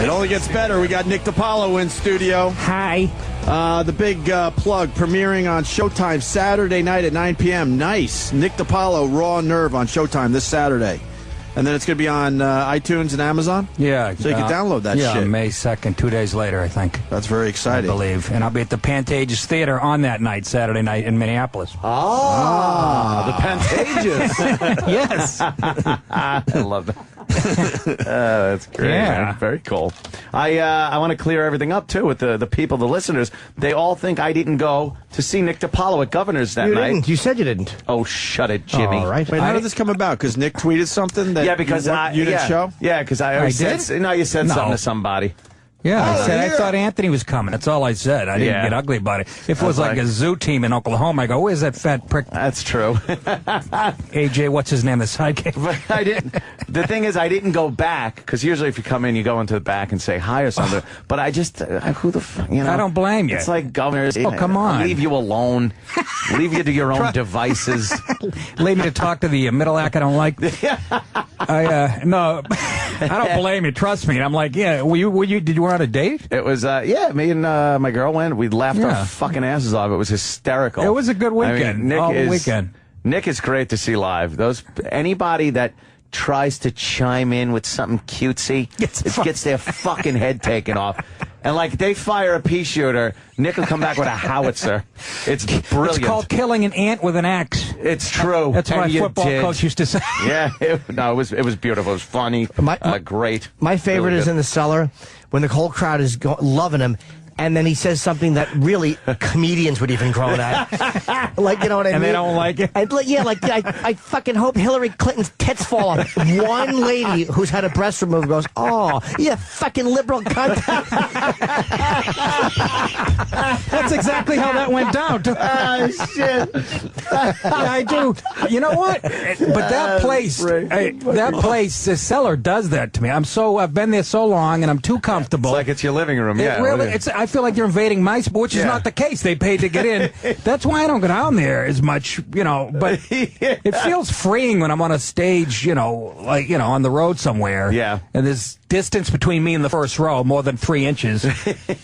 It only gets better. We got Nick DiPaolo in studio. Hi. The big plug premiering on Showtime Saturday night at 9 p.m. Nice. Nick DiPaolo, Raw Nerve on Showtime this Saturday. And then it's going to be on iTunes and Amazon? Yeah. So you can download that shit. Yeah, May 2nd, 2 days later, I think. That's very exciting. I believe. And I'll be at the Pantages Theater on that night, Saturday night in Minneapolis. The Pantages. Yes. I love that. That's great. Yeah. Man. Very cool. I want to clear everything up, too, with the people, the listeners. They all think I didn't go to see Nick DiPaolo at Governor's that night. You didn't. You said you didn't. Oh, shut it, Jimmy. All right. Wait, how did this come about? Because Nick tweeted something that because you didn't show? Yeah, because I said, did? no, you said No. something to somebody. Yeah, I said yeah. I thought Anthony was coming. That's all I said. I didn't get ugly about it. If it was like a zoo team in Oklahoma, I go, where's that fat prick? That's true. AJ, what's his name? The sidekick. But I didn't. The thing is, I didn't go back because usually if you come in, you go into the back and say hi or something. But I just, who the fuck, you know? I don't blame you. It's like governors. Oh, come on. Leave you alone. Leave you to your own devices. Leave me to talk to the middle act I don't like. No, I don't blame you. Trust me. And I'm like, yeah. Did you were on a date? It was, me and my girl went. We laughed our fucking asses off. It was hysterical. It was a good weekend. Weekend. Nick is great to see live. Anybody that tries to chime in with something cutesy, gets their fucking head taken off. And like they fire a pea shooter, Nick will come back with a howitzer. It's brilliant. It's called killing an ant with an axe. It's true. That's what my football coach used to say. Yeah, it was beautiful. It was funny. Great. My favorite really is in the cellar when the whole crowd is loving him. And then he says something that really comedians would even groan at. Like, you know what I mean? And they don't like it? And, I fucking hope Hillary Clinton's tits fall off. One lady who's had a breast removed goes, oh, you fucking liberal cunt. That's exactly how that went down. Oh, shit. Yeah, I do. You know what? But that place, the cellar does that to me. I've been there so long and I'm too comfortable. It's like it's your living room. Yeah, really, I feel like you're invading my space, which is not the case. They paid to get in. That's why I don't go down there as much, But it feels freeing when I'm on a stage, on the road somewhere. Yeah. And there's distance between me and the first row, more than 3 inches. You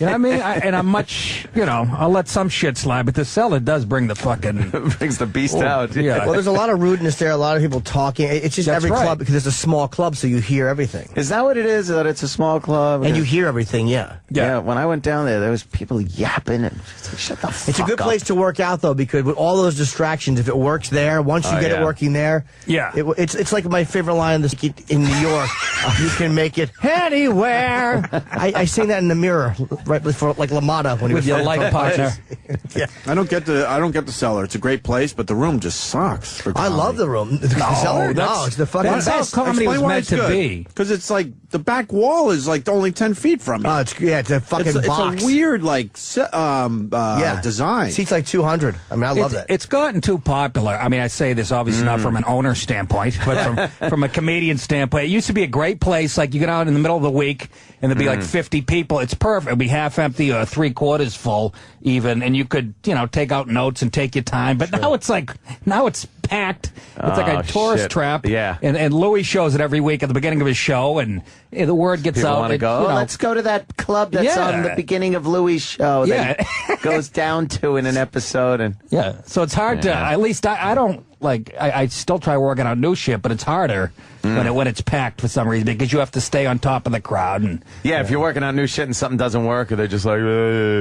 know what I mean? And I'm much, I'll let some shit slide, but the cellar does bring the fucking... brings the beast out. Yeah. Well, there's a lot of rudeness there, a lot of people talking. It's just every club, because it's a small club, so you hear everything. Is that what it is, that it's a small club? And you hear everything, yeah. Yeah, when I went down there was people yapping and just like, shut the fuck up. It's a good place to work out, though, because with all those distractions, if it works there, once you get it working there, it's like my favorite line in New York. You can make it anywhere. I sing that in the mirror right before, like LaMotta when he was your life partner. Yeah. I don't get the cellar. It's a great place, but the room just sucks. I love the room. The cellar? No, it's the fucking That's how best. comedy was meant to be. Because it's like the back wall is like only 10 feet from you. It's a fucking box. It's a weird design. Seats like 200. I mean, I love that. It's gotten too popular. I mean, I say this obviously not from an owner standpoint, but from a comedian standpoint. It used to be a great place. Like you get out in the middle of the week and there'd be like 50 people. It's perfect. It'd be half empty or 3/4 full even, and you could take out notes and take your time. But now it's packed. It's like a tourist trap. Yeah. And Louis shows it every week at the beginning of his show, and the word gets People out. want to go, let's go to that club that's on the beginning of Louis' show that he goes down to in an episode. And so it's hard to, at least I don't, I still try working on new shit, but it's harder when it's packed for some reason, because you have to stay on top of the crowd. And if you're working on new shit and something doesn't work, they're just like,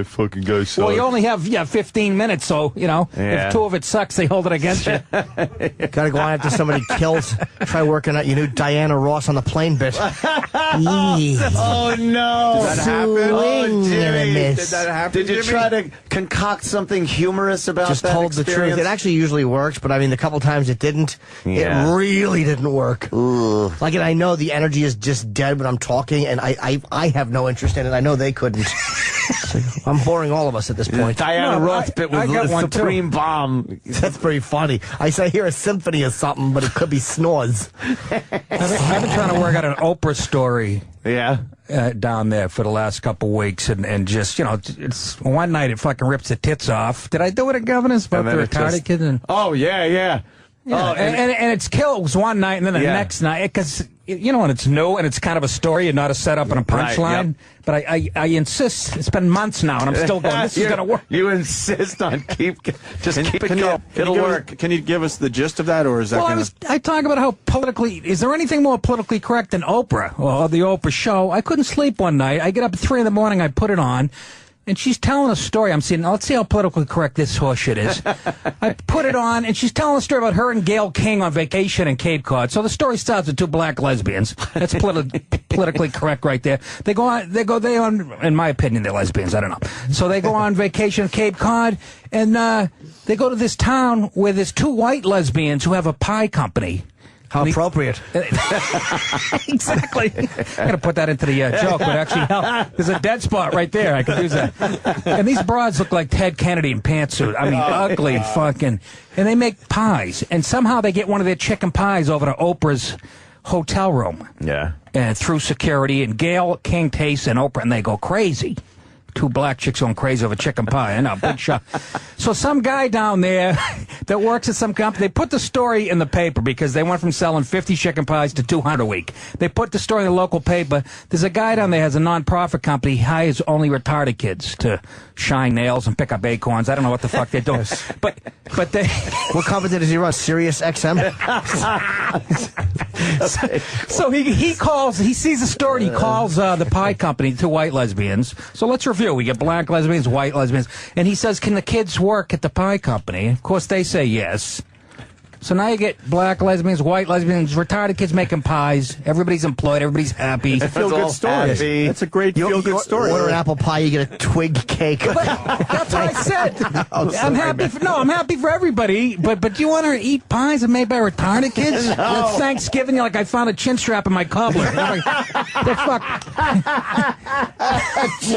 fucking go suck. Well, you only have 15 minutes, so if 2 of it sucks, they hold it against you. Gotta go on after somebody kills. Try working out your new Diana Ross on the plane bit. Oh no! Did that happen? Oh, Jimmy. Did that happen? Did you try to concoct something humorous about Just that told the experience? truth. It actually usually works, but I mean, the couple times it didn't. Yeah. It really didn't work. Ooh. And I know the energy is just dead when I'm talking, and I have no interest in it. I know they couldn't. I'm boring all of us at this point. Diana Ross bit with got the one supreme bomb. That's pretty funny. I hear a symphony or something, but it could be snores. I've been trying to work out an Oprah story. Yeah. Down there for the last couple weeks, and just it's one night it fucking rips the tits off. Did I do it at Governor's about the retarded kid? Oh yeah. Oh, and it kills one night, and then the next night, because you know, and it's new and it's kind of a story and not a setup and a punchline. Right, yep. But I insist. It's been months now, and I'm still going. This is going to work. You insist on keep it going. It'll work. Can you give us the gist of that, or is that? Well, I talk about how politically. Is there anything more politically correct than Oprah or the Oprah show? I couldn't sleep one night. I get up at 3 a.m. I put it on. And she's telling a story. I'm saying, let's see how politically correct this horseshit is. I put it on, and she's telling a story about her and Gayle King on vacation in Cape Cod. So the story starts with 2 black lesbians. That's politically correct right there. They go on, in my opinion, they're lesbians. I don't know. So they go on vacation in Cape Cod, and they go to this town where there's 2 white lesbians who have a pie company. How appropriate. Exactly. I'm going to put that into the joke, but actually, there's a dead spot right there. I could use that. And these broads look like Ted Kennedy in pantsuit. I mean, ugly and fucking. And they make pies. And somehow they get one of their chicken pies over to Oprah's hotel room. Yeah. And through security. And Gayle King tastes and Oprah, and they go crazy. 2 black chicks going crazy over chicken pie. I know, big shock. So some guy down there that works at some company, they put the story in the paper because they went from selling 50 chicken pies to 200 a week. They put the story in the local paper. There's a guy down there has a non-profit company. He hires only retarded kids to shine nails and pick up acorns. I don't know what the fuck they're doing. But they... What company does he run? Sirius XM? So he calls, he sees the story, he calls the pie company, 2 white lesbians. So let's review. We get black lesbians, white lesbians. And he says, can the kids work at the pie company? Of course, they say yes. So now you get black lesbians, white lesbians, retarded kids making pies. Everybody's employed. Everybody's happy. It's a feel-good story. That's a great feel-good story. Order an apple pie, you get a twig cake. But that's what I said. I'm happy for everybody. But do you want to eat pies that made by retarded kids? No. It's Thanksgiving, you're like, I found a chin strap in my cobbler. I'm like, the fuck?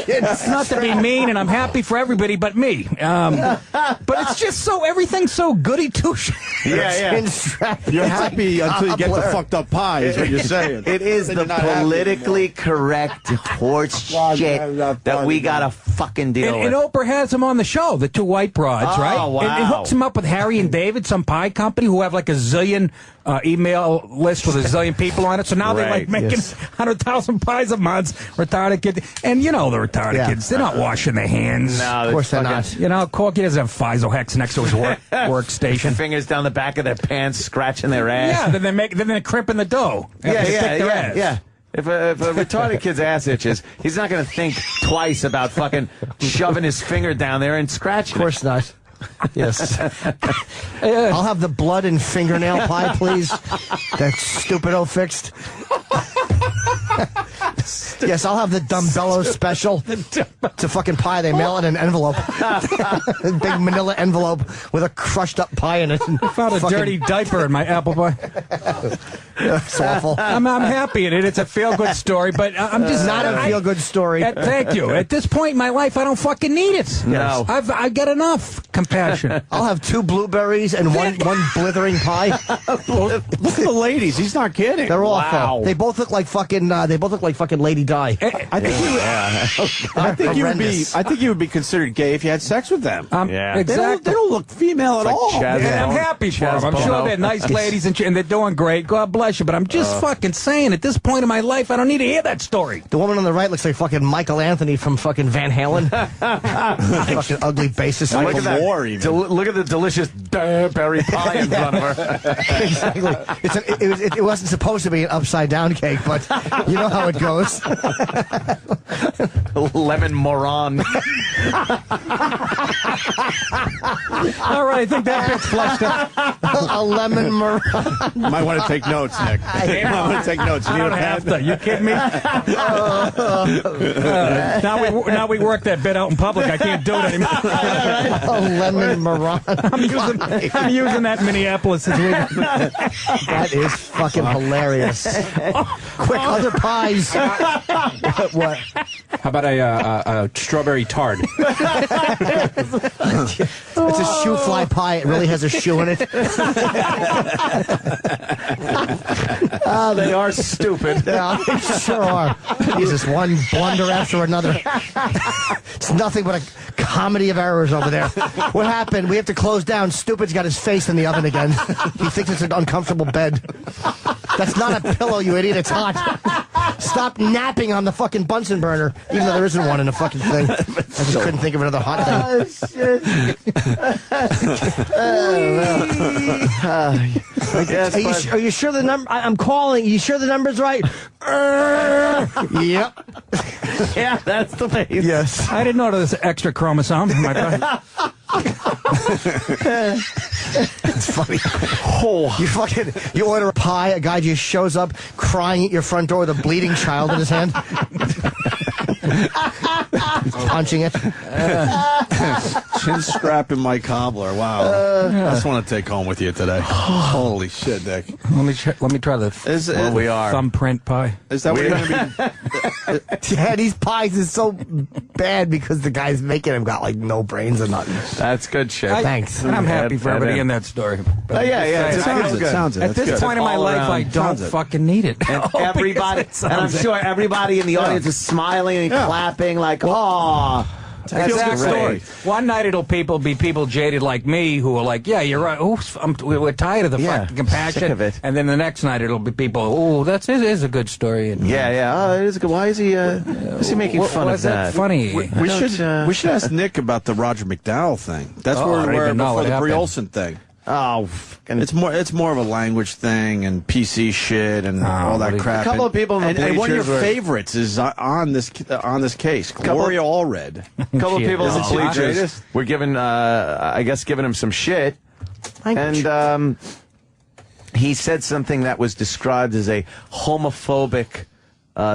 It's not to be mean, and I'm happy for everybody but me. But it's just so, everything's so goody-two-shoes. Yeah. You're happy until you get the fucked up pie, is what you're saying. It is the politically correct horse shit that we gotta fucking deal with. And Oprah has them on the show, the 2 white broads, right? Wow. And hooks them up with Harry and David, some pie company who have like a zillion email list with a zillion people on it. So now they're like making 100,000 pies a month. Retarded kids, and you know the retarded kids, they're not washing their hands. No, of course they're not. You know, Corky doesn't have Pfizer next to his workstation. Fingers down the back of their pants, scratching their ass. Yeah, then they're crimping the dough. Yeah. If a retarded kid's ass itches, he's not going to think twice about fucking shoving his finger down there and scratching. Of course not. Yes. I'll have the blood and fingernail pie, please. That stupido fixed. Yes, I'll have the Dumbello special. It's a fucking pie. They mail it in an envelope. A big manila envelope with a crushed up pie in it. I found a dirty diaper in my apple pie. It's awful. I'm happy in it. It's a feel-good story, but I'm just not a feel-good story. Thank you. At this point in my life, I don't fucking need it. No. I've got enough compassion. I'll have 2 blueberries and one blithering pie. Look at the ladies. He's not kidding. They're awful. They both look like fucking. They both look like fucking Lady Di. I think you would be considered gay if you had sex with them. Exactly. They don't look female at all. I'm happy for them. I'm sure they're nice ladies and they're doing great. God bless you. But I'm just fucking saying, at this point in my life, I don't need to hear that story. The woman on the right looks like fucking Michael Anthony from fucking Van Halen. Fucking ugly bassist. Look at that. Look at the delicious berry pie in front of her. Exactly. It wasn't supposed to be an upside down cake, but you know how it goes. Lemon moron. All right, I think that bit's flushed up. A lemon moron. Might want to take notes, Nick. You might want to take notes. You need a pad? You kidding me? Now we work that bit out in public. I can't do it anymore. A lemon moron. I'm using that in Minneapolis this week. That is fucking hilarious. Quick, other pies. What? How about a strawberry tart? It's a shoe fly pie. It really has a shoe in it. They are stupid. Yeah, they sure are. Jesus, one blunder after another. It's nothing but a comedy of errors over there. What happened? We have to close down. Stupid's got his face in the oven again. He thinks it's an uncomfortable bed. That's not a pillow, you idiot. It's hot. Stop napping on the fucking Bunsen burner, even though there isn't one in the fucking thing. I just couldn't think of another hot thing. Oh, shit. I guess, Are you sure the number? I'm calling. You sure the number's right? Yep. Yeah, that's the face. Yes. I didn't know there was an extra chromosome in my body. It's funny. You order a pie, a guy just shows up crying at your front door with a bleeding child in his hand. Punching it. Chin strap in my cobbler. Wow. I just want to take home with you today. Holy shit, Nick. Let me try the thumbprint pie. Is that what you're going to be? Yeah, these pies is so bad because the guys making them got like no brains or nothing. That's good shit. Thanks. And I'm happy for everybody in that story. Oh, yeah. It sounds it. At this point in my life, I don't fucking need it. And everybody, and I'm sure everybody in the audience is smiling and clapping like, oh. That's that story. One night it'll be people jaded like me who are like, yeah, you're right. We're tired of the fucking compassion. Sick of it. And then the next night it'll be people, that is a good story. And, Oh, it is good. Why is he making fun of that? Funny? We should ask Nick about the Roger McDowell thing. That's where we were before the Brie Olson thing. Oh, it's more of a language thing and PC shit and all that crap. A couple of people in the bleachers and one of your favorites is on this case, Gloria Allred. A couple of people in the bleachers greatest? were giving him some shit, and he said something that was described as a homophobic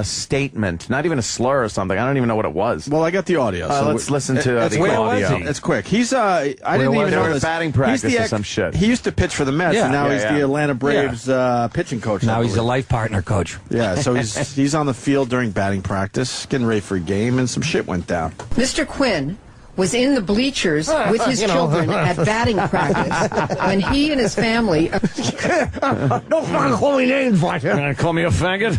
statement, not even a slur or something. I don't even know what it was. Well, I got the audio. So let's listen to the audio. It's quick. He's I didn't even know this. Batting practice or some shit. He used to pitch for the Mets, and now he's the Atlanta Braves pitching coach. Now he's a life partner coach. Yeah, so he's on the field during batting practice, getting ready for a game, and some shit went down. Mr. Quinn was in the bleachers with his children at batting practice when he and his family... Don't call me names, Roger. Call me a faggot?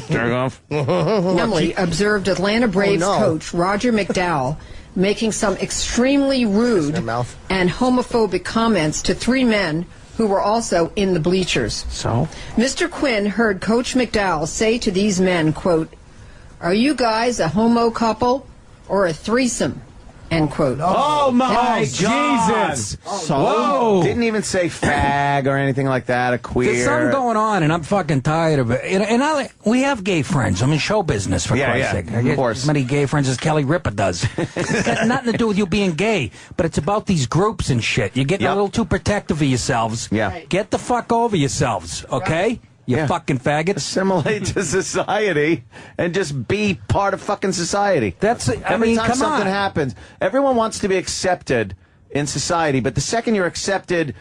Jerk off. Family observed Atlanta Braves coach Roger McDowell making some extremely rude and homophobic comments to three men who were also in the bleachers. So? Mr. Quinn heard Coach McDowell say to these men, quote, "Are you guys a homo couple or a threesome?" End quote. Oh my God. Jesus! Whoa! Didn't even say fag or anything like that. A queer. There's something going on, and I'm fucking tired of it. And we have gay friends. I'm in show business, for Christ's sake. I get as many gay friends as Kelly Ripa does. It's got nothing to do with you being gay, but it's about these groups and shit. You're getting a little too protective of yourselves. Yeah. Get the fuck over yourselves, okay? You fucking faggots. Assimilate to society and just be part of fucking society. Every time something happens, everyone wants to be accepted in society, but the second you're accepted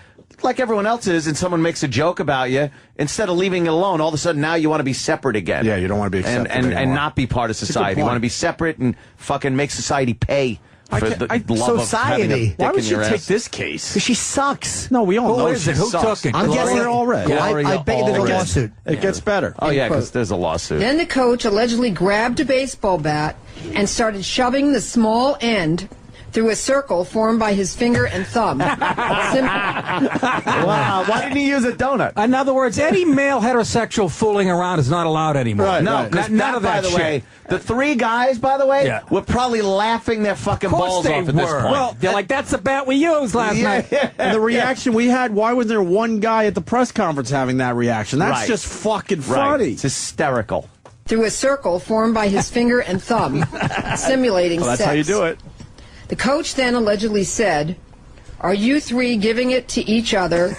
like everyone else is and someone makes a joke about you, instead of leaving it alone, all of a sudden now you want to be separate again. Yeah, you don't want to be accepted and not be part of society. You want to be separate and fucking make society pay. Society. Why would you take this case? Because she sucks. No, we all know Who took it? I'm guessing already. I bet there's a lawsuit. It gets better. Oh, yeah, because there's a lawsuit. Then the coach allegedly grabbed a baseball bat and started shoving the small end through a circle formed by his finger and thumb. Wow, why didn't he use a donut? In other words, any male heterosexual fooling around is not allowed anymore. Right, no, none of that, by the way. The three guys, by the way, were probably laughing their fucking balls off at this point. Well, they're like, that's the bat we used last night. And the reaction we had, why was there one guy at the press conference having that reaction? That's just fucking funny. It's hysterical. Through a circle formed by his finger and thumb, simulating Well, that's sex. how you do it. The coach then allegedly said, "Are you three giving it to each other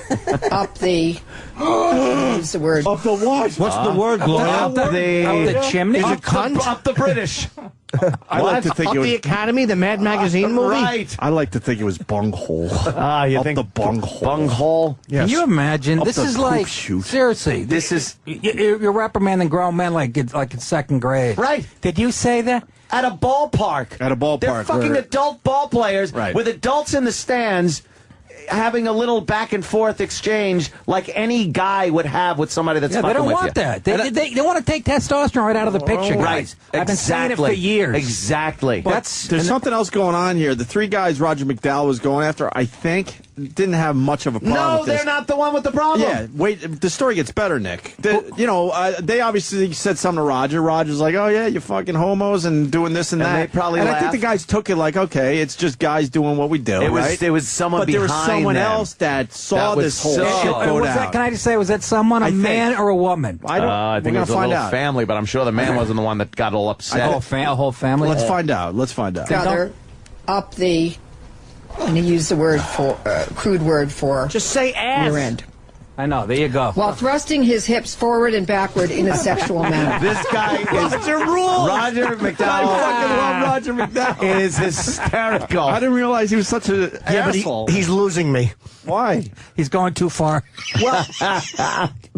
up the..." Use the word. Up the what? What's the word, Gloria? Up the chimney? Is it cunt? Up the British. I like to think Up it was the Academy, the Mad Magazine movie? Right. I like to think it was bunghole. You Up think the bunghole. bunghole? Yes. Can you imagine? Up This the is poop like, chute. seriously. This is... You're reprimanding grown men like it's second grade. Right. Did you say that? At a ballpark. At a ballpark. They're fucking right. adult ball players Right. with adults in the stands having a little back and forth exchange like any guy would have with somebody that's fucking they don't with want you. that. They want to take testosterone right out of the picture, guys. Right. I've been saying it for years. Exactly. There's something else going on here. The three guys Roger McDowell was going after, I think, didn't have much of a problem No, with this. they're not the one with the problem. Yeah, wait, the story gets better, Nick. They obviously said something to Roger. Roger's like, oh, yeah, you fucking homos and doing this and that. They probably and laughed. I think the guys took it like, okay, it's just guys doing what we do, right? There was someone but there was behind someone them. else that saw That was this whole so- shit go Was down. that, can I just say, was that someone, a man or a woman? I don't. I think we're it was gonna a find little out. family, but I'm sure the man wasn't the one that got all upset. A whole family? Let's find out. Let's find out. Rather, up the, and he used the word for, crude word for Just say ass. rear end. I know, there you go. While thrusting his hips forward and backward in a sexual manner. This guy is Roger rules. Roger I McDowell. fucking love Roger McDowell. It is hysterical. I didn't realize he was such an Yeah, but asshole. he's losing me. Why? He's going too far. Well,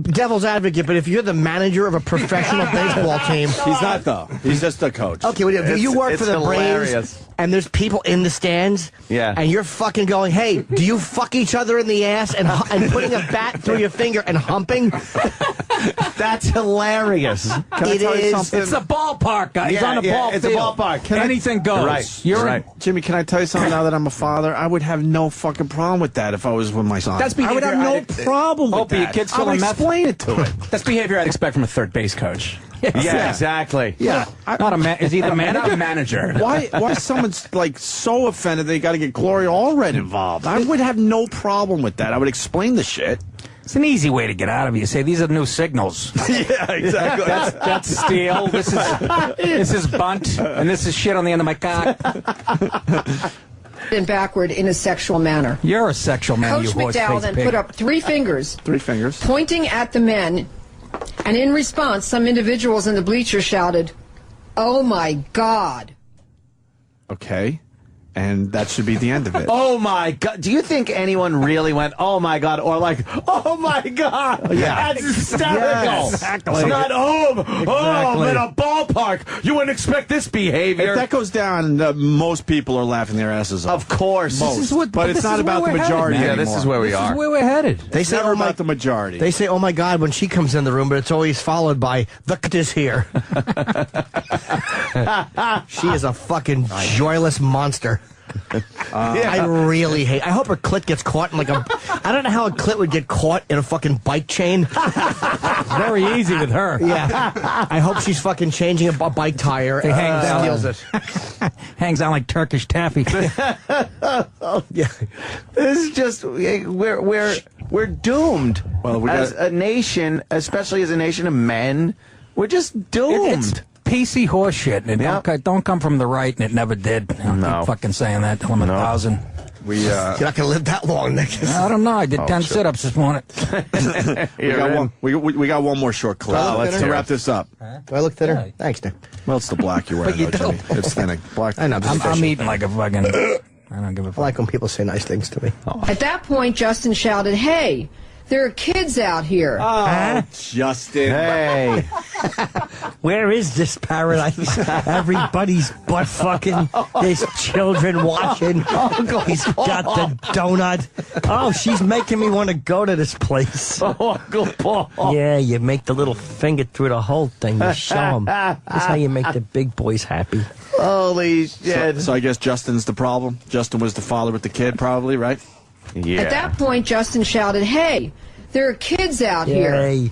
devil's advocate, but if you're the manager of a professional baseball team, He's not though. He's just a coach. okay, well, if you work it's for the hilarious. Braves and there's people in the stands, Yeah. and you're fucking going, hey, do you fuck each other in the ass and putting a bat through your finger and humping? That's hilarious. Can I It tell you is- something? It's a ballpark, guys. He's Yeah, on a yeah, ball it's a field. ballpark. Anything goes. Right. You're Right. Jimmy, can I tell you something now that I'm a father? I would have no fucking problem with that if I was with my son. That's I would have no behavior problem with Opie, that. kid's I would feeling meth. explain it to it. That's behavior I'd expect from a third base coach. Yeah, exactly. Yeah. Not a man. Is he the Not manager? a manager. Why someone's like so offended they got to get Gloria Allred involved? I would have no problem with that. I would explain the shit. It's an easy way to get out of you. Say these are new signals. Yeah, exactly. That's steel. This is bunt, and this is shit on the end of my cock. And backward in a sexual manner. You're a sexual man, Coach you horse McDowell faced then pig. put up 3 fingers, 3 fingers. pointing at the men, and in response, some individuals in the bleachers shouted, "Oh my God!" Okay. And that should be the end of it. Oh my God! Do you think anyone really went, "Oh my God," or like, "Oh my God"? Yeah. That's hysterical. Yes, exactly. It's not oh, I'm in a ballpark. You wouldn't expect this behavior. If that goes down, most people are laughing their asses off. Of course. Most. but but this it's not is about where the we're headed, majority man. Yeah, anymore. this is where we This are. is where we're headed. They It's say, never oh my, about the majority. They say, oh my God, when she comes in the room, but it's always followed by, the is here. She is a fucking joyless monster. I really hate. I hope her clit gets caught in like a. I don't know how a clit would get caught in a fucking bike chain. Very easy with her. Yeah. I hope she's fucking changing a bike tire. They hang down. Steals it. Hangs out like Turkish taffy. Yeah. This is just we're doomed. Well, we as got- a nation, especially as a nation of men, we're just doomed. It's PC horse shit, and it Yeah. don't come from the right, and it never did. I'll No. keep fucking saying that till I'm 1,000. We You're not gonna live that long, Nick. I don't know. I did 10 sit-ups this morning. got one. We got one more short clip. Oh, let's to hear wrap this up. Do I look thinner? Thanks, Nick. Well, it's the black you're wearing, you though, Jimmy. don't. It's thinning. Black. I know. I'm eating like a fucking... I don't give a I fuck. like when people say nice things to me. At that point, Justin shouted, "Hey, there are kids out here." Oh, Justin. Hey, Where is this paradise? Everybody's butt fucking. There's children watching. He's got the donut. Oh, she's making me want to go to this place. Uncle Paul. Yeah, you make the little finger through the whole thing. You show them. That's how you make the big boys happy. Holy shit! So I guess Justin's the problem. Justin was the father with the kid, probably, right? Yeah. At that point, Justin shouted, "Hey, there are kids out here." Yay.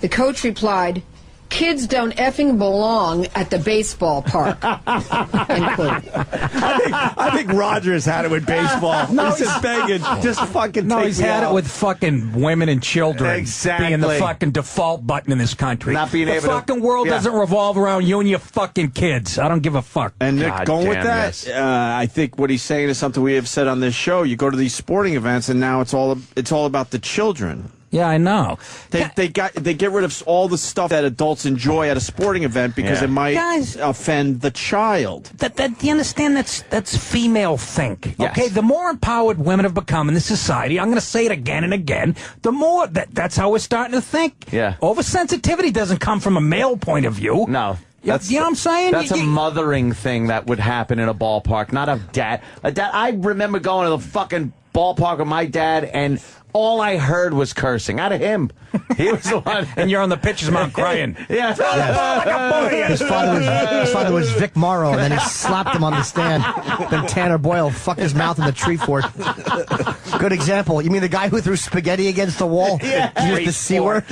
The coach replied, "Kids don't effing belong at the baseball park." End quote. I think Rogers had it with baseball. He's just begging, just fucking No, take he's me had out. it with fucking women and children Exactly. being the fucking default button in this country. Not being the able to- fucking world yeah. doesn't revolve around you and your fucking kids. I don't give a fuck. And Nick, God going with damn, that, yes. I think what he's saying is something we have said on this show. You go to these sporting events, and now it's all about the children. Yeah, I know. They get rid of all the stuff that adults enjoy at a sporting event because Yeah. it might Guys- offend the child. That you understand that's female think. Yes. Okay, the more empowered women have become in this society, I'm going to say it again and again. The more that's how we're starting to think. Yeah. Oversensitivity doesn't come from a male point of view. No. You know what I'm saying? That's a You- mothering thing that would happen in a ballpark, not a dad. I remember going to the fucking ballpark with my dad, and all I heard was cursing out of him. He was the one. And you're on the pitcher's mound crying. Yeah. His father was Vic Morrow, and then he slapped him on the stand. Then Tanner Boyle fucked his mouth in the tree fort. Good example. You mean the guy who threw spaghetti against the wall? Yeah. Used the C word?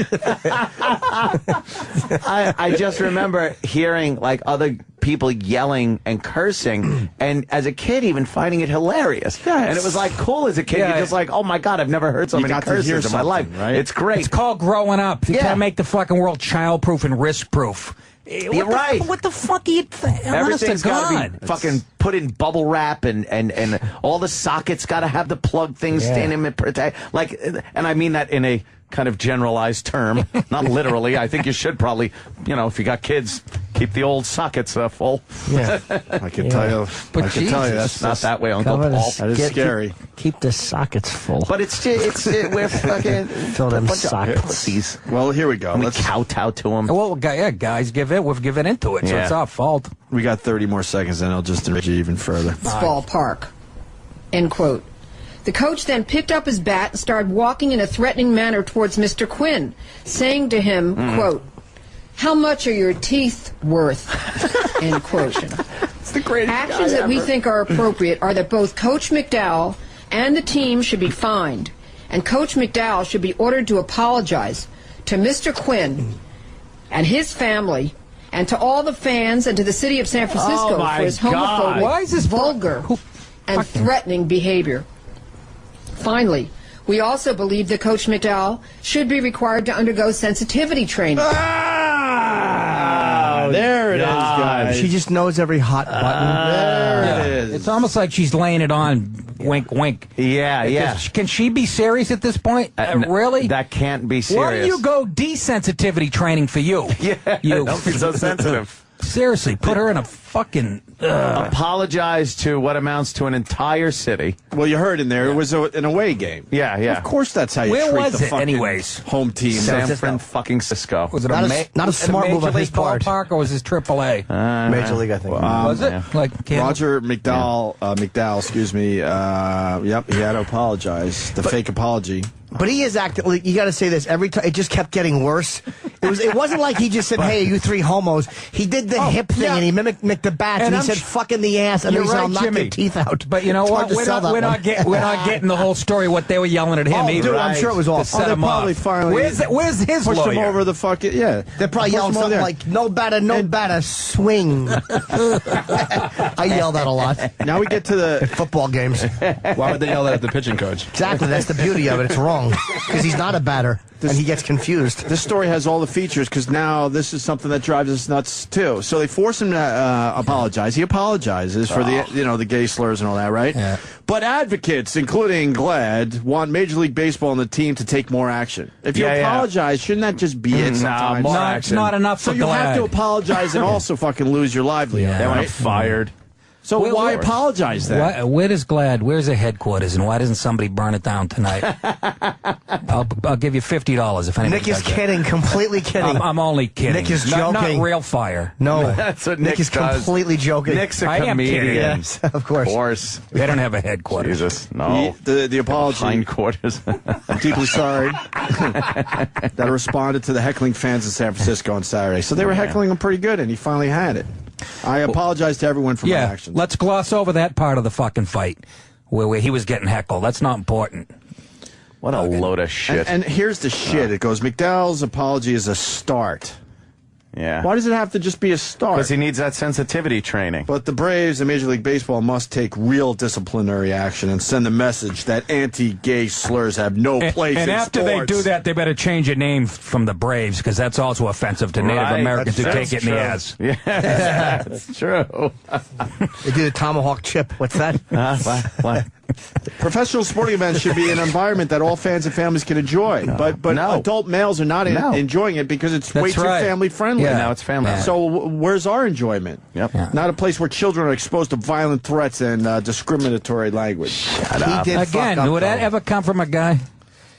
I just remember hearing like other people yelling and cursing, and as a kid even finding it hilarious. Yeah, and it was like cool as a kid. Yeah. You're just like, oh my God, I've never heard so many got to hear curses in my life. right? It's great. It's called growing up. You Yeah. can't make the fucking world child-proof and risk-proof. You're right. What the fuck are you Everything's got to be fucking put in bubble wrap, and all the sockets got to have the plug things in them and protect. Like, and I mean that in a kind of generalized term, not literally. I think you should probably, if you got kids, keep the old sockets full. Yeah. I can tell you. But I can tell you It's not that way, Uncle Paul. That is scary. Keep the sockets full. But we're fucking Fill them a bunch of sockets. pussies. Well, here we go. We kowtow to them. Well, guys, we've given into it, so Yeah. it's our fault. We got 30 more seconds, and I'll just enrich you even further. Ballpark. End quote. The coach then picked up his bat and started walking in a threatening manner towards Mr. Quinn, saying to him, quote, "How much are your teeth worth?" End quote. It's the greatest Actions that we think are appropriate are that both Coach McDowell and the team should be fined, and Coach McDowell should be ordered to apologize to Mr. Quinn and his family, and to all the fans and to the city of San Francisco Oh, my for his God. homophobic, Why is this vulgar, and threatening behavior. Finally, we also believe that Coach McDowell should be required to undergo sensitivity training. There it is, guys. She just knows every hot button. There it is. It's almost like she's laying it on. Wink, wink. Yeah. Can she be serious at this point? Really? That can't be serious. Why don't you go desensitivity training for you? Yeah, You. don't be so sensitive. Seriously, put her in a fucking... Apologize to what amounts to an entire city. Well, you heard in there, it was an away game. Yeah. Of course that's how you Where treat was the it, fucking anyways? home team. San Francisco. Was it Not a was it smart move Major on his League part. ballpark, or was this AAA? Major League, I think. Was it? Roger McDowell, excuse me. Yep, he had to apologize. The fake apology. But he is acting. You got to say this every time. It just kept getting worse. It wasn't like he just said, "Hey, you three homos." He did the hip thing and he mimicked the bats and he said, "Fuck in the ass," and then he said, "I'll knock your teeth out." But you know It's what? hard to sell that We're one. not getting the whole story. What they were yelling at him. Oh, either. dude, I'm sure it was To awful. set they him probably off. finally Where's his pushed him lawyer? over the fucking They're probably Pushed yelling him over something there. like, "No batter, swing." I yell that a lot Now we get to at the. football games. Why would they yell that at the pitching coach? Exactly, that's the beauty of it. It's wrong because he's not a batter and he gets confused. This story has all the features because now this is something that drives us nuts too. So they force him to apologize. He apologizes for the gay slurs and all that, right? Yeah. But advocates, including GLAAD, want Major League Baseball and the team to take more action. If you apologize, shouldn't that just be it? Sometimes more It's not enough So for you have to GLAAD. apologize and also fucking lose your livelihood. Yeah. They want Right? him fired. So why apologize then? Where does GLAAD? Where's the headquarters, and why doesn't somebody burn it down tonight? I'll give you $50 if anybody Nick is does that. kidding, completely kidding. I'm only kidding. Nick is Not joking. real fire. No, That's what Nick Nick is does. completely joking. Nick's a I am kidding. comedian. Yes, of course. Of course. They don't have a headquarters. Jesus, no. The apology. Hindquarters. I'm deeply sorry that I responded to the heckling fans in San Francisco on Saturday. So they were heckling him pretty good, and he finally had it. I apologize to everyone for my Yeah, actions. let's gloss over that part of the fucking fight where he was getting heckled. That's not important. What a load of shit. And here's the shit. It goes, McDowell's apology is a start. yeah. Why does it have to just be a start? Because he needs that sensitivity training. But the Braves and Major League Baseball must take real disciplinary action and send a message that anti-gay slurs have no place And in after sports. they do that, they better change your name from the Braves, because that's also offensive to Native Right, Americans who that's take it in the true. ass. Yeah, that's true. They do the tomahawk chip. What's that? What? Professional sporting events should be an environment that all fans and families can enjoy. But No. adult males are not No. enjoying it because it's way That's too right. family friendly. Yeah. Now it's family. Yeah. So where's our enjoyment? Yep. Yeah. Not a place where children are exposed to violent threats and discriminatory language. He did Again, fuck up, would that though. ever come from a guy?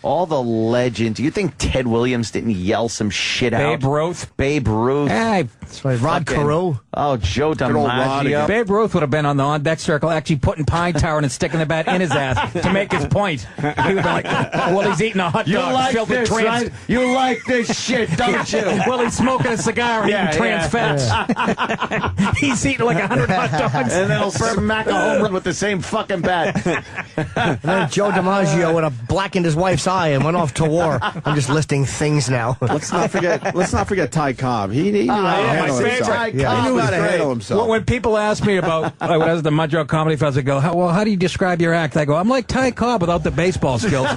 All the legends. You think Ted Williams didn't yell some shit out? Babe Ruth. Hey, Rod Carew. Oh, Joe DiMaggio. Babe Ruth would have been on the on-deck circle, actually putting pine tar and sticking the bat in his ass to make his point. He would have been like, well, he's eating a hot dog filled with trans... Right? You like this shit, don't you? Well, he's smoking a cigar and eating trans fats. He's eating like 100 hot dogs. And then he'll smack a home run with the same fucking bat. And then Joe DiMaggio would have blackened his wife's eye and went off to war. I'm just listing things now. Let's not forget Ty Cobb. He knew how to handle himself. He knew how to handle himself. Well, when people ask me about when I was at the Montreal Comedy Festival, I go, how do you describe your act? I go, I'm like Ty Cobb without the baseball skills.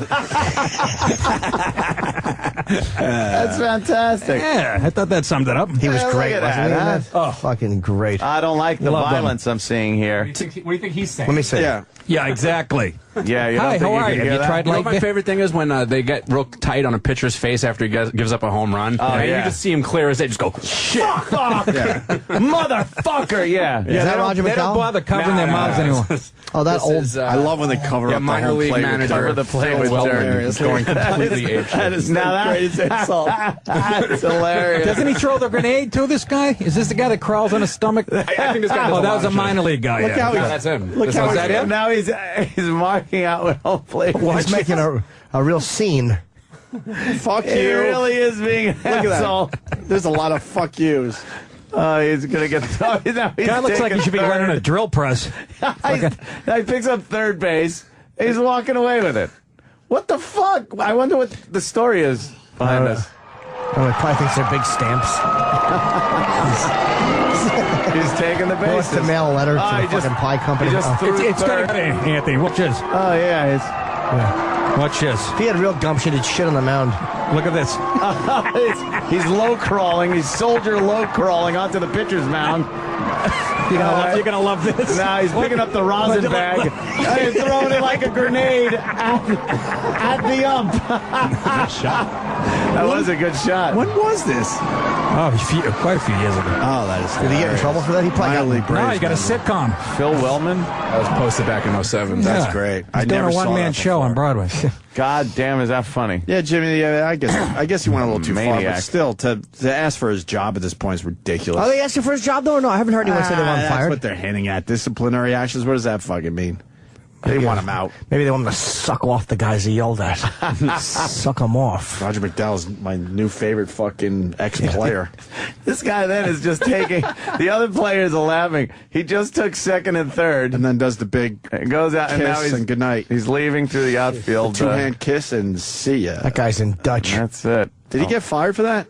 That's fantastic. Yeah, I thought that summed it up. He was great, wasn't he? Oh, fucking great. I don't like the violence I'm seeing here. What do you think he's saying? Let me see. Yeah, exactly. Yeah, you Hi, how are you? Have you tried like my favorite thing is when they get real tight on a pitcher's face after he gives up a home run. Oh, and you just see him clear as they just go, shit, fuck, motherfucker, yeah. Is that Roger They don't McDowell? bother covering their mouths anymore. Oh, that old... I love when they cover up minor the league plate manager. cover the plate with Wellman going completely apeshit. That is the greatest insult. That's hilarious. Doesn't he throw the grenade to this guy? Is this the guy that crawls on his stomach? I think this guy does that was a lot of minor league guy. Look how that's him. Look how is that him? Now he's marking out with home plate. He's making a real scene. fuck you. He really is being an Look at asshole. that. There's a lot of fuck yous. Oh, he's going to get... Guy looks like he should be running a drill press. He picks up third base. He's walking away with it. What the fuck? I wonder what the story is behind this. Oh, he probably thinks they're big stamps. He's taking the He wants bases. to mail a letter to the he just- fucking pie company. He just threw It's third. got to be Anthony. Watch this. Oh, yeah. Watch this. If he had real gumption, he'd shit on the mound. Look at this. He's low crawling. He's soldier low crawling onto the pitcher's mound. You're gonna love this. Now he's picking up the rosin bag and throwing it like a grenade at the ump. Good shot. That was a good shot. When was this? Quite a few years ago. Oh, that is. Did he get in trouble for that? He probably got... No, he got a sitcom. Phil Wellman. That was posted back in 07. That's great. He's doing a one-man show on Broadway. God damn, is that funny? Yeah, Jimmy. Yeah, I guess he went a little too far, Maniac. but still, to ask for his job at this point is ridiculous. Are they asking for his job, though, or no? I haven't heard anyone say they want him That's fired. what they're hinting at. Disciplinary actions. What does that fucking mean? They want him out. Maybe they want him to suck off the guys he yelled at. Suck him off. Roger McDowell's my new favorite fucking ex-player. This guy then is just taking... The other players are laughing. He just took second and third. And then does the big And goes out, and now kiss and good night. he's leaving through the outfield. Two-hand kiss and see ya. That guy's in Dutch. That's it. Did he get fired for that?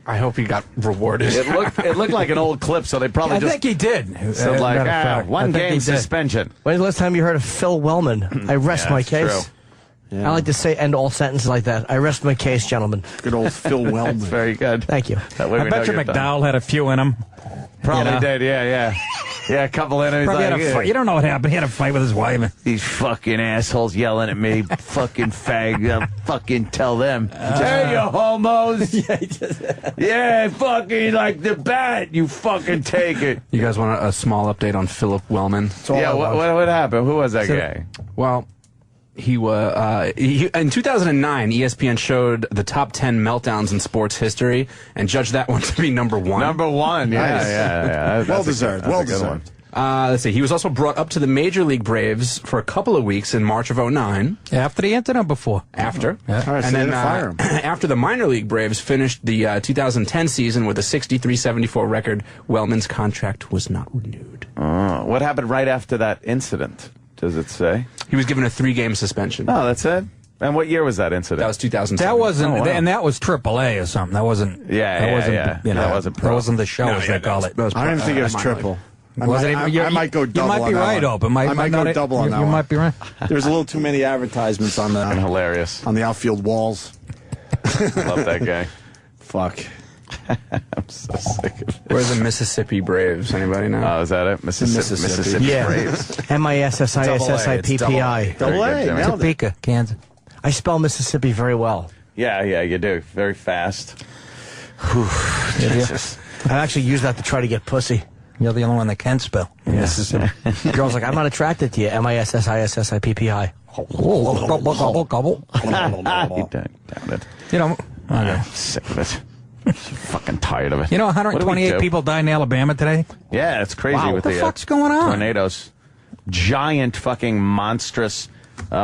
I hope he got rewarded. It looked like an old clip, so they probably I just think he did. said like, Matter of fact, I one think he game did. suspension. When's the last time you heard of Phil Wellman? I rest my that's case. true. Yeah. I like to say end all sentences like that. I rest my case, gentlemen. Good old Phil Wellman. That's very good. Thank you. That way I we bet you know you're done. McDowell had a few in him. Probably You know? did, yeah. Yeah, a couple enemies Probably like, had a fight. You don't know what happened. He had a fight with his wife. these fucking assholes yelling at me, fucking fag, I'll fucking tell them. Hey, you homos. Yeah, fucking like the bat, you fucking take it. You guys want a small update on Philip Wellman? Yeah, what happened? Who was that guy? Well, he was in 2009. ESPN showed the top 10 meltdowns in sports history and judged that one to be number one. Number one, yeah, Nice. yeah. Well deserved. Well deserved. Let's see. He was also brought up to the Major League Braves for a couple of weeks in March of 09. After the incident, before. After. All right, so And they then didn't fire him. after the minor league Braves finished the 2010 season with a 63-74 record, Wellman's contract was not renewed. What happened right after that incident? Does it say? He was given a 3-game suspension. Oh, that's it? And what year was that incident? That was 2007. That wasn't, Oh, wow. and that was AAA or something. That wasn't. That wasn't. You know, That wasn't pro. That wasn't the show, as they call it. I don't even think it was triple. I might go double. You might be on that right, one. Ope. I might go double on that You one. might be right. There's a little too many advertisements on And the hilarious. outfield walls. Love that guy. Fuck. I'm so sick of it. Where's the Mississippi Braves? Anybody know? Oh, is that it? Mississippi Yeah. Braves. MISSISSIPPI. Double A. Very good, Jimmy. Nailed it. Topeka, Kansas. I spell Mississippi very well. Yeah, you do. Very fast. Jesus. I actually use that to try to get pussy. You're the only one that can spell. Mississippi. Girls like, I'm not attracted to you. MISSISSIPPI. Gobble. Damn it. You know, I'm sick of it. Fucking tired of it. You know, What do we 128 do? people died in Alabama today. Yeah, it's crazy with What the fuck's going on? tornadoes. Giant, fucking monstrous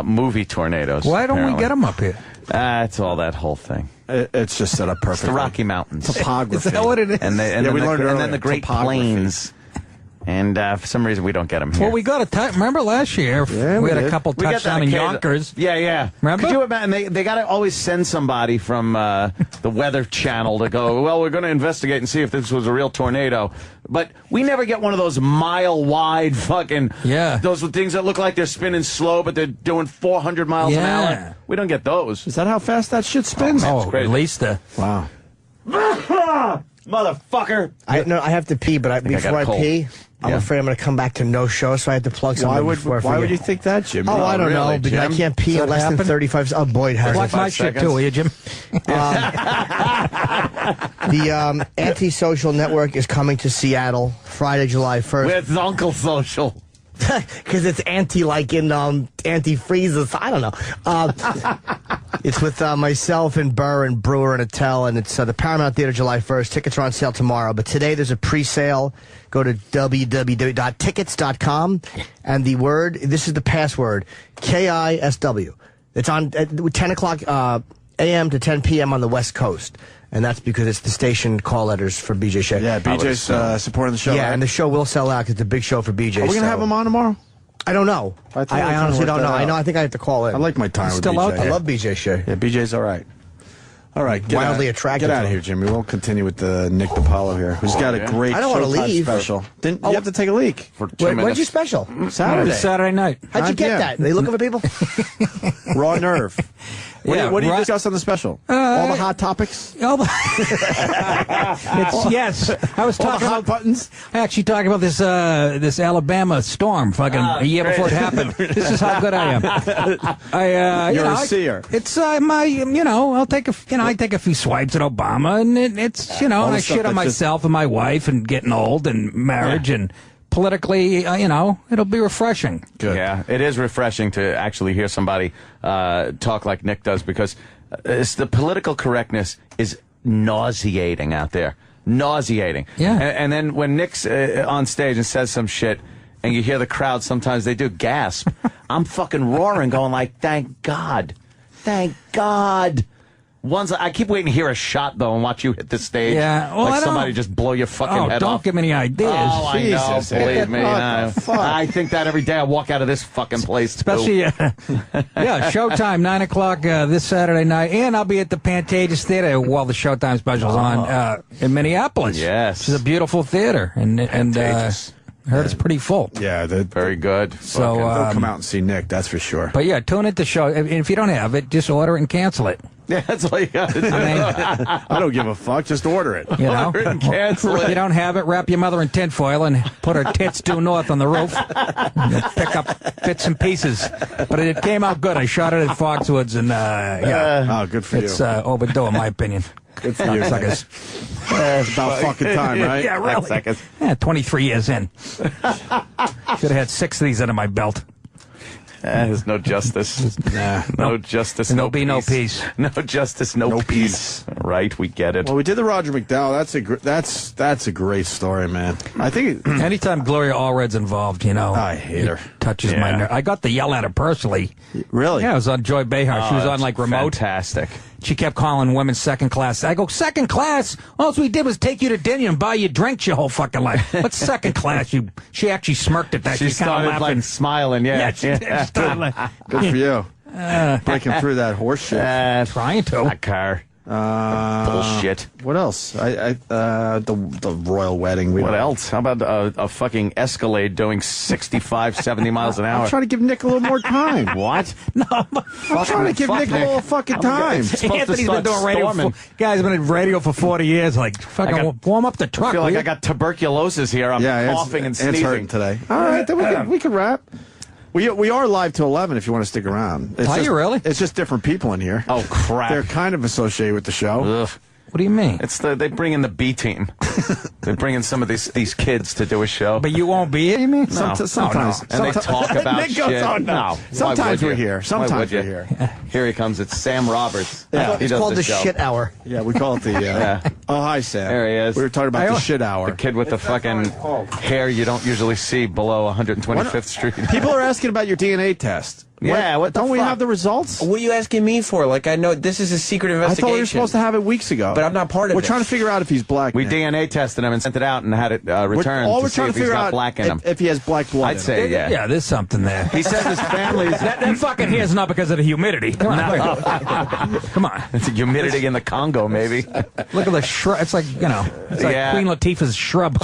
movie tornadoes. Why don't we apparently. get them up here? It's all that whole thing. It's just set up It's perfectly. the Rocky Mountains. Topography. Is that what it is? And, Yeah, we learned and then earlier, the Great topography. Plains. And for some reason, we don't get them here. Well, we got a time. Remember last year? Yeah, we we had a did. couple We got that touchdowns in occasion- Yonkers. Yeah. Remember? Could you imagine? They got to always send somebody from the Weather Channel to go, well, we're going to investigate and see if this was a real tornado. But we never get one of those mile-wide fucking... Yeah. Those things that look like they're spinning slow, but they're doing 400 miles an Yeah. hour. We don't get those. Is that how fast that shit spins? Oh, crazy. at least Wow. Motherfucker. I have to pee, but think I before got a I cold. pee, I'm Yeah. afraid I'm going to come back to no show, so I have to plug something before I Why forget. would you think that, Jim? Oh, I don't know, really, because I Jim? can't pee Does in that less than happen? 35 seconds. Oh, Boyd has Watch it. my shit seconds. too, will you, Jim? The Antisocial Network is coming to Seattle Friday, July 1st. With Uncle Social. Because it's anti-like in anti-freezes. I don't know. It's with myself and Burr and Brewer and Attell, and it's the Paramount Theater July 1st. Tickets are on sale tomorrow, but today there's a pre-sale. Go to www.tickets.com, and the word, this is the password, KISW. It's on at 10 o'clock a.m. to 10 p.m. on the West Coast. And that's because it's the station call letters for BJ Shea. Yeah, BJ's supporting the show. Yeah, right? and the show will sell out because it's a big show for BJ. Are we going so- to have him on tomorrow? I don't know. I thought we I kinda honestly worked don't know. that out. I think I have to call in. I like my time with Still BJ. out there? I love BJ Shea. Yeah, BJ's all right. All right, Wildly attractive. Get out of here, Jimmy. We'll continue with Nick DiPaolo here, who's got a great I don't wanna Showtime leave. special. Didn't you have to take a leak? For 2 minutes. When's your special? Saturday. Saturday night. How'd you get 9 that? Are they looking for people? Raw nerve. Yeah, what do you right- discuss on the special? All the hot topics? Oh, yes. I was All the talking hot about buttons? actually talking about this this Alabama storm fucking a year before it happened. This is how good I am. You're a seer. It's I'll take I take a few swipes at Obama, and it's All and the I stuff shit on that's just- myself and my wife and getting old and marriage and politically, it'll be refreshing. Good. Yeah, it is refreshing to actually hear somebody talk like Nick does, because it's the political correctness is nauseating out there. Nauseating. Yeah. And then when Nick's on stage and says some shit, and you hear the crowd, sometimes they do gasp. I'm fucking roaring, going like, thank God. Thank God. I keep waiting to hear a shot, though, and watch you hit the stage. Yeah, well, I like don't- somebody just blow your fucking head don't off. give me any ideas. Oh, I know. Jesus, Believe me. what I the fuck? I think that every day I walk out of this fucking place. too. Especially, Showtime, 9 o'clock this Saturday night. And I'll be at the Pantages Theater while the Showtime special's on in Minneapolis. Yes. Which is a beautiful theater. And Pantages. heard it's pretty full. Yeah, Very good. So, they'll come out and see Nick, that's for sure. But yeah, tune into the show. If you don't have it, just order it and cancel it. Yeah, that's all you got to do. I mean, I don't give a fuck. Just order it. you know, Order it and cancel if it. you don't have it, wrap your mother in tinfoil and put her tits due north on the roof. And you'll pick up bits and pieces. But it came out good. I shot it at Foxwoods, and Oh, good for it's you. overdue in my opinion. Good for you. Suckers. It's about fucking time, right? Yeah, really. Seconds. Yeah, 23 years in. Should have had 6 of these under my belt. There's no justice. No justice, There'll be no peace. No justice, no peace. Right, we get it. Well, we did the Roger McDowell. That's a great story, man. I think Anytime Gloria Allred's involved, I hate her. it touches my nerve. I got to yell at her personally. Really? Yeah, I was on Joy Behar. She was on like remote. Fantastic. She kept calling women second class. I go, second class? All we did was take you to dinner and buy you drinks your whole fucking life. What's second class? She actually smirked at that. She She's kind of started laughing. like smiling. Yeah, She started laughing. Good for you. Breaking through that horse shit. Trying to. That car. Bullshit. What else? The royal wedding. What else? How about a fucking Escalade doing 65, 70 miles an hour? I'm trying to give Nick a little more time. What? No, I'm trying to give Nick a little fucking time. It's supposed to Anthony's been start doing radio. storming. Guy's been in radio for 40 years. Like, fucking warm up the truck. I feel will like you? I got tuberculosis here. I'm coughing and it's sneezing. hurting today. All right, then we can wrap. We are live till 11 if you want to stick around. Are you really? It's just different people in here. Oh, crap. They're kind of associated with the show. Ugh. What do you mean? They bring in the B team. They bring in some of these kids to do a show. But you won't be here, you mean? No. Sometimes. And they talk about Nick goes shit. on now. No. Sometimes we're here. Why Sometimes would we're you? here. Here he comes. It's Sam Roberts. Yeah. He It's does called the show. shit hour. Yeah, we call it the. Oh, hi, Sam. There he is. We were talking about the shit hour. The kid with the fucking hair you don't usually see below 125th Street. People are asking about your DNA test. Yeah, what the don't we fuck? have the results? What are you asking me for? Like, I know this is a secret I investigation. thought we were supposed to have it weeks ago. But I'm not part of We're it. trying to figure out if he's black. We Nick. DNA tested him and sent it out and had it returned All to we're see trying if to he's figure got out black in him. if he has black blood. I'd say, yeah. Yeah, there's something there. He says his family's... That fucking hair's not because of the humidity. Come on. Come on. It's a humidity in the Congo, maybe. Look at the shrub. It's like, it's like Yeah. Queen Latifah's shrub.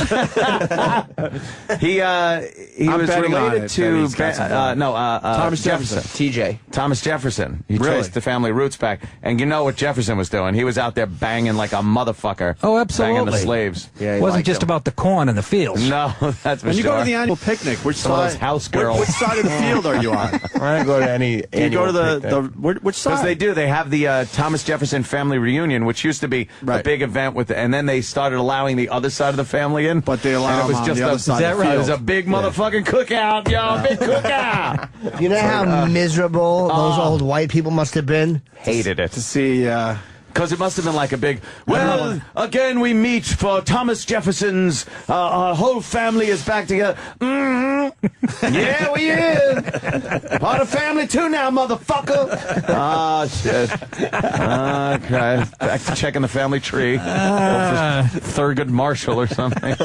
He was betting on related it to that he's got some blood. Thomas Jefferson. TJ. Thomas Jefferson. He Really? traced the family roots back. And you know what Jefferson was doing? He was out there banging like a motherfucker. Oh, absolutely. Banging the slaves. It wasn't just about the corn in the fields. No, that's for When you sure. go to the annual picnic, which Some of side? those house girls. Which side of the field are you on? I don't go to any. You go to which side? Because they do. They have the Thomas Jefferson family reunion, which used to be a Right. big event and then they started allowing the other side of the family in. But they allow and it was them on just the other side of the It was a field. big motherfucking cookout, yo, big cookout. You know how miserable those old white people must have been? Hated it. to see. Because it must have been like a big, well, again we meet for Thomas Jefferson's, our whole family is back together. Mm-hmm. Yeah, we is. Part of family too now, motherfucker. Ah, shit. Okay. Back to checking the family tree. Thurgood Marshall or something.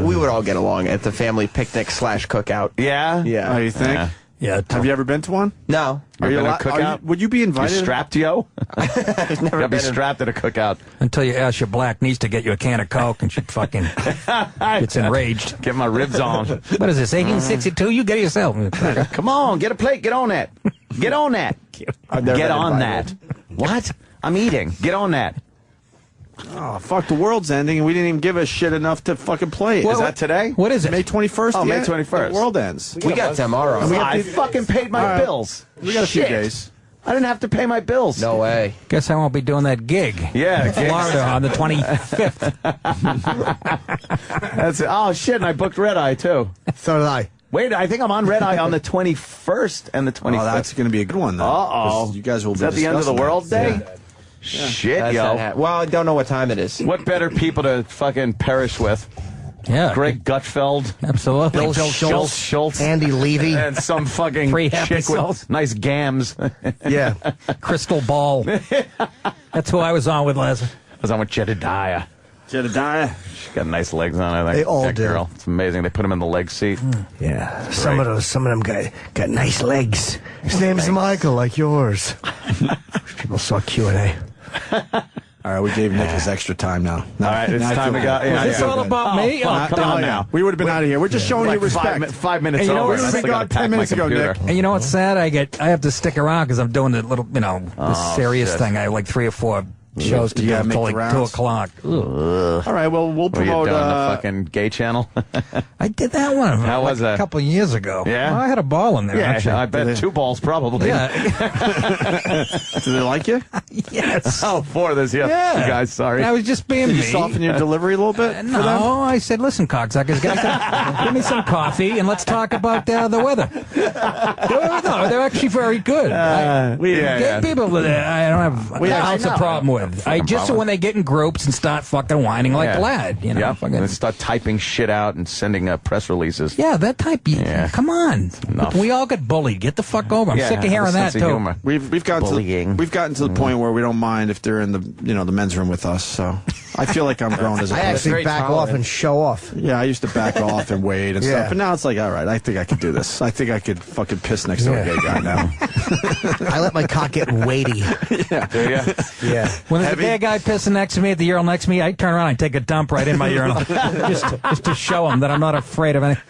We would all get along at the family picnic / cookout. Yeah? Yeah. Oh, you think? Yeah. Yeah. Have you ever been to one? No. Are you allo- at a cookout? would you be You invited? strapped, yo? I've never Gotta be been. strapped at a cookout. Until you ask your black niece to get you a can of Coke and she fucking gets enraged. Get my ribs on. What is this, 1862? You get it yourself. Come on, get a plate. Get on that. Get on that. I've never Get been on invited. that. What? I'm eating. Get on that. Oh, fuck, the world's ending, and we didn't even give a shit enough to fucking play it. Is that today? What is it? May 21st? Oh, May yeah, 21st. The world ends. We got tomorrow. I fucking paid my All right. bills. We got a few Shit. days. I didn't have to pay my bills. No way. Guess I won't be doing that gig. Yeah. In Florida on the 25th. That's it. Oh, shit, and I booked Red Eye, too. So did I. Wait, I think I'm on Red Eye on the 21st and the 25th. Oh, that's going to be a good one, then. Uh-oh. 'Cause you guys will Is be that the end of the discussing world that. day? Shit, That's not yo. well, I don't know what time it is. What better people to fucking perish with? Yeah. Greg Gutfeld, Absolutely. Bill Bill Schultz, Schultz, Andy Levy. and some fucking Three happy chick souls. with nice gams. Yeah. Crystal Ball. That's who I was on with last. I was on with Jedediah. Jedediah. She's got nice legs on, I think. They all that do. Girl. It's amazing. They put him in the leg seat. Yeah. Some of them got nice legs. His name's Michael, like yours. People saw Q&A. All right, we gave Nick his extra time now. All right, it's time to go. Is this all about me? fuck. Come on now. We would have been out of here. We're just showing you Like respect. 5 minutes And you know over. what? and I We still got gotta 10 pack my minutes ago, computer. Nick. And you know what's sad? I have to stick around because I'm doing the little, the serious shit. thing. I have like 3 or 4 shows to You do gotta make until the like 2 rounds. o'clock. All right, well, we'll Were you promote. doing the fucking gay channel? I did that one. How like was that? A couple of years ago. Yeah? Well, I had a ball in there. actually. I bet 2 balls probably. Yeah. Do they like you? Yes. Oh, 4 this. Yeah. Yeah. You guys, sorry. I was just being Did you me. soften your delivery a little bit for them? No, I said, listen, cocksuckers, give me some coffee and let's talk about the weather. They're actually very good. Gay people, I don't have an ounce of problem with. I just when they get in groups and start fucking whining like a lad, Yeah. fucking. And start typing shit out and sending press releases. Yeah, that type. Yeah. Come on, Enough. we all get bullied. Get the fuck over. I'm Yeah, sick of have a hearing that sense of too. humor. We've gotten to the point where we don't mind if they're in the men's room with us. So I feel like I'm grown as a I person. actually very back tolerant. off and show off. Yeah, I used to back off and wait and Yeah. stuff, but now it's like, all right, I think I could do this. I think I could fucking piss next to a gay guy now. I let my cock get weighty. Do you? Yeah. When there's a gay guy pissing next to me at the urinal next to me, I turn around and take a dump right in my urinal, just to show him that I'm not afraid of anything.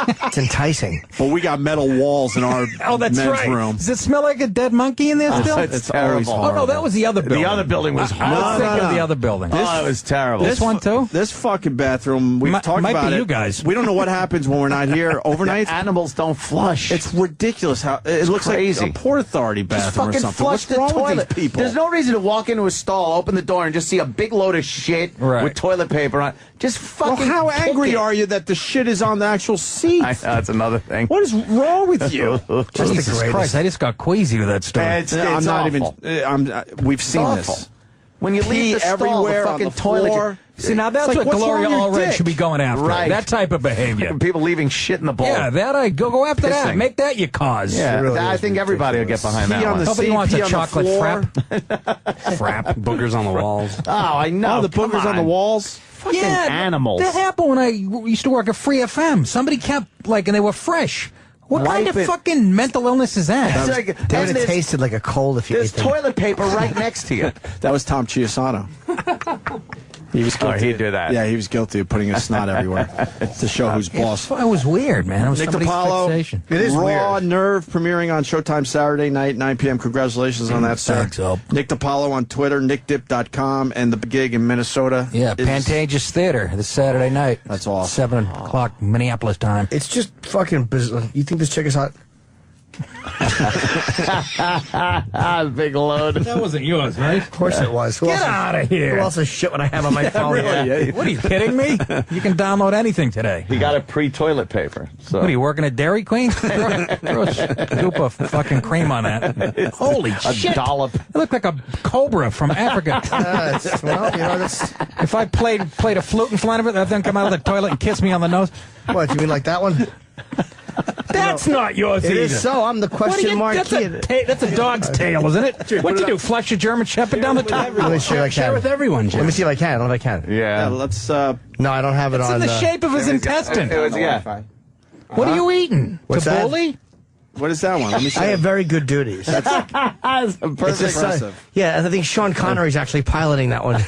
It's enticing. But we got metal walls in our that's men's right. room. Does it smell like a dead monkey in there still? It's terrible. Oh, no, that was the other building. The other building was I was thinking of the other building. it was terrible. This one, too? This fucking bathroom, we've talked might about be it. you guys. We don't know what happens when we're not here overnight. Animals don't flush. It's ridiculous how it looks crazy. like a Port Authority Just bathroom or fucking something. flush What's the wrong toilet. with these people? There's no reason to walk into a stall, open the door, and just see a big load of shit with toilet paper on. Just fucking. Well, how angry it. are you that the shit is on the actual seat? I know, that's another thing. What is wrong with you? Jesus Christ, I just got queasy with that story. It's I'm not awful. even. We've seen awful. this. When you leave the stall, the everywhere fucking on the toilet. floor. See, now that's It's like, what what's Gloria wrong with your Allred dick? should be going after. Right. That type of behavior. People leaving shit in the bowl. Yeah, that I go after that. Pissing. Make that your cause. Yeah, It really I is think everybody will get behind Pee that on one. the Nobody seat, wants pee a on the chocolate floor. frap. Boogers on the walls. Oh, I know. Oh, the Come boogers on the walls. Fucking Yeah, animals. That happened when I used to work at Free FM. Somebody kept, and they were fresh. What kind Wipe of it. fucking mental illness is that? It's like- They and would have there's- tasted like a cold if you There's ate them. toilet paper right next to you. That was Tom Chiusano. He was guilty. he'd do that. Yeah, he was guilty of putting his snot everywhere to show who's boss. It was weird, man. It was Nick somebody's DiPaolo, fixation. It is Raw weird. Nerve premiering on Showtime Saturday night, 9 p.m. Congratulations on that, sir. Thanks, Op. Nick DiPaolo on Twitter, nickdip.com, and the gig in Minnesota. Yeah, is- Pantages Theater this Saturday night. That's awesome. 7 o'clock Minneapolis time. It's just fucking bizarre. You think this chick is hot? Big load. That wasn't yours, right? Of course it was. Who Get else- out of here. Who else is shit when I have on my phone? What are you kidding me? You can download anything today. He got a pre-toilet paper. So. What are you working at Dairy Queen? throw a scoop of fucking cream on that. Holy A shit! dollop. I look like a cobra from Africa. Well, that's If I played a flute in front of it, that'd then come out of the toilet and kiss me on the nose. what you mean, like that one? That's not yours It either. is so. I'm the What do question you- mark that's, kid. that's a dog's tail, isn't it? What'd you do? Flush a German Shepherd down the top? Let me see if I Share can. with everyone, Jim. Let me see if I can. I don't know if I can. Yeah, Yeah. let's. No, I don't have it It's on. in the shape of his intestine. It was, yeah. What are you eating? What's that? Tabbouleh? What is that one? Let me see. I have very good duties. That's That's perfect. it's just, impressive. yeah, I think Sean Connery's actually piloting that one.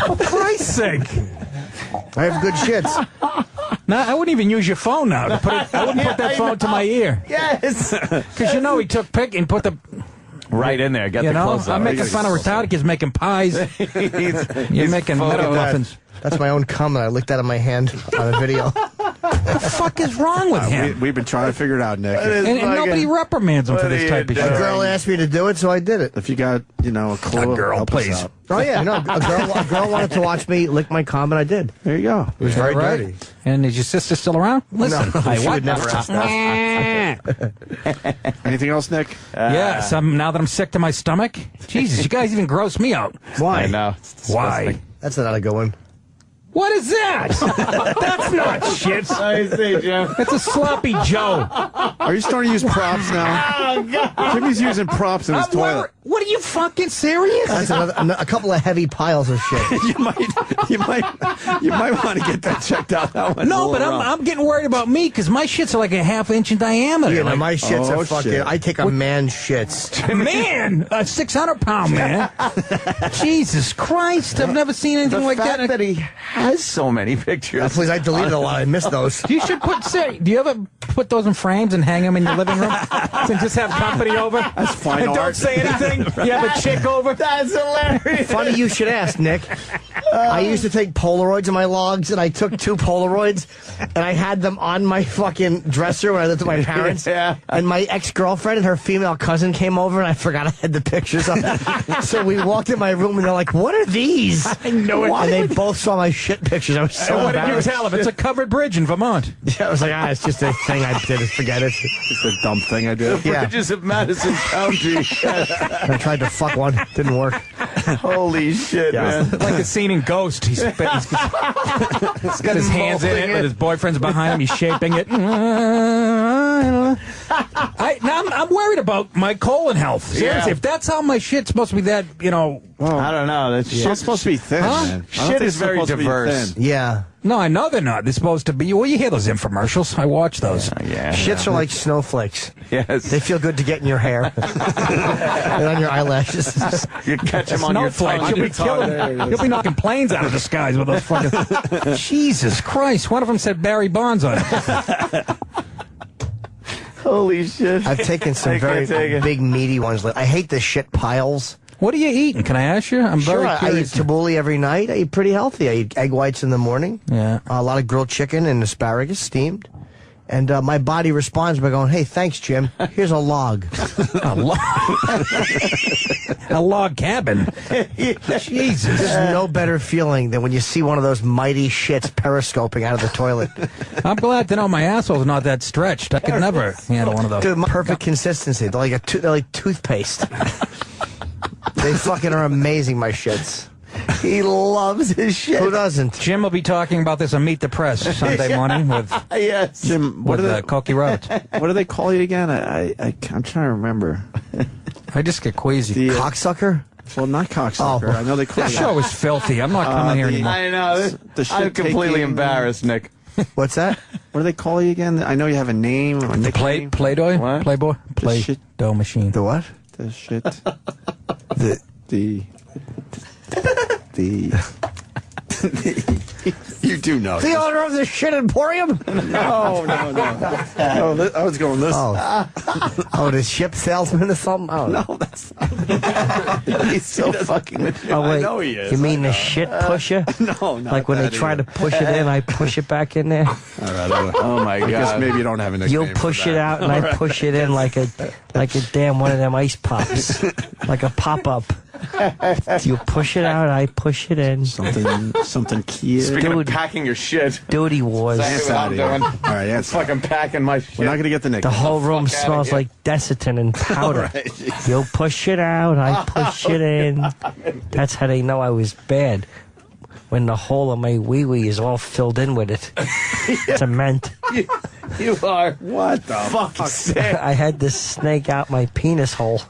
For Christ's sake. I have good shits. No, I wouldn't even use your phone now. To put it, I wouldn't put that phone to my ear. Yes. Because he took pic and put the, Right in there. Get the close up. I'm making fun of retarded kids making pies. You're making metal muffins. That's my own cum that I licked out of my hand on a video. What the fuck is wrong with him? We've been trying to figure it out, Nick. And nobody reprimands him for this type of A shit. girl asked me to do it, so I did it. If you got, a clue, A girl, help us please. out. Oh yeah, no, a girl wanted to watch me lick my cum, and I did. There you go. It was very Right? dirty. And is your sister still around? Listen, No, hey, she what? would never ask Anything else, Nick? Yeah, now that I'm sick to my stomach. Jesus, you guys even gross me out. Why? I know. Why? That's not a good one. What is that? That's not shit. I see, Jim. That's a sloppy Joe. Are you starting to use props now? Oh, God. Jimmy's using props in his toilet. What are you fucking serious? That's a couple of heavy piles of shit. You might want to get that checked out. That one's a No, little but rough. I'm getting worried about me because my shits are like a half-inch in diameter. Yeah, no, Like, my shits oh, are fucking. shit. I take a man's shits. man, a 600-pound man. Jesus Christ, I've never seen anything The like fact that. that he has so many pictures. Please, I deleted a lot. I missed those. You should do you ever put those in frames and hang them in your living room and just have company over? That's fine and art. don't say anything. You have a chick over. That's hilarious. Funny you should ask, Nick. I used to take Polaroids of my logs, and I took 2 Polaroids, and I had them on my fucking dresser when I lived with my parents. Yeah. And my ex-girlfriend and her female cousin came over, and I forgot I had the pictures of them. So we walked in my room, and they're like, "What are these?" I know it. And they both saw my shit pictures. I was so What did you embarrassed. tell him? It's a covered bridge in Vermont. Yeah, I was like, it's just a thing I did. Forget it. It's a dumb thing I did. Yeah. Bridges of Madison County. I tried to fuck one. Didn't work. Holy shit, man. Like a scene in Ghost. He's got his hands in it, with his boyfriend's behind him. He's shaping it. I'm worried about my colon health. Seriously, Yeah. if that's how my shit's supposed to be, I don't know. That's It's not supposed to be thin, man. I don't Shit think is it's very supposed to be diverse. thin. Yeah. No, I know they're not. They're supposed to be. Well, you hear those infomercials. I watch those. Shits are like snowflakes. Yes. They feel good to get in your hair and on your eyelashes. You catch them on your tongue. You'll be killing. You'll be knocking planes out of the skies with those fucking. Jesus Christ! One of them said Barry Bonds on it. Holy shit. I've taken some very big, meaty ones. I hate the shit piles. What are you eating? Can I ask you? I'm very curious. I eat tabbouleh every night. I eat pretty healthy. I eat egg whites in the morning. Yeah. A lot of grilled chicken and asparagus steamed. And my body responds by going, "Hey, thanks, Jim. Here's a log." A log? A log cabin? Jesus. There's no better feeling than when you see one of those mighty shits periscoping out of the toilet. I'm glad to know my asshole's not that stretched. I could never handle one of those. Dude, perfect consistency. They're like toothpaste. They fucking are amazing, my shits. He loves his shit. Who doesn't? Jim will be talking about this on Meet the Press Sunday morning with Jim. Cokie Roberts. What do they call you again? I'm trying to remember. I just get queasy. Cocksucker? Well, not cocksucker. Oh. I know they call This you. show is filthy. I'm not coming here anymore. I know. I'm completely embarrassed, Nick. What's that? What do they call you again? I know you have a name. Or a nickname. Playboy? What? Playboy? The shit. Play-Doh machine. The what? The shit. The You do know. The owner of the shit emporium? No. No, I was going this. Oh, the ship salesman or something? Oh, No, that's. He's so fucking with you. Oh, wait. I know he is. You mean the shit pusher? No, not Like when they that try to push it in, I push it back in there? All right. Oh, my I guess God. maybe you don't have a nickname. You'll for push that. it out and I push it in like a damn one of them ice pops. Like a pop-up. You push it out, I push it in. Something cute. Speaking of packing your shit. Duty wars. That's what I'm doing. All right, that's Fucking packing my shit. We're not going to get the The nickname. whole room fuck outta smells here. like Desitin and powder. Right. You'll push it out, I push it in. That's how they know I was bad. When the hole of my wee-wee is all filled in with it. Cement. You are. What the Fucking sick. I had to snake out my penis hole.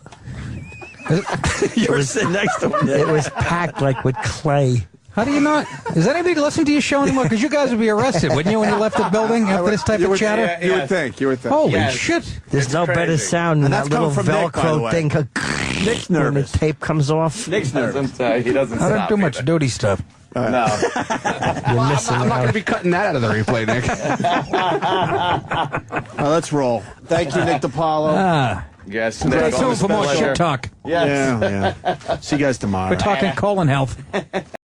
You were sitting next to me. It was packed like with clay. How do you not? Is anybody listening to your show anymore? Because you guys would be arrested, wouldn't you, when you left the building after this type of chatter? yeah. You would think. Holy Yes. shit. There's It's no better crazy. sound than And that's that little coming from Nick, by the Velcro way. thing. Nick's When the nervous. tape comes off, Nick's nervous. He doesn't I don't stop do much either. duty stuff. No. you're missing I'm not going out. to be cutting that out of the replay, Nick. Let's roll. Thank you, Nick DiPaolo. Yes. Stay Nick, tuned for more pleasure. shit talk. Yes. Yeah. See you guys tomorrow. We're talking colon health.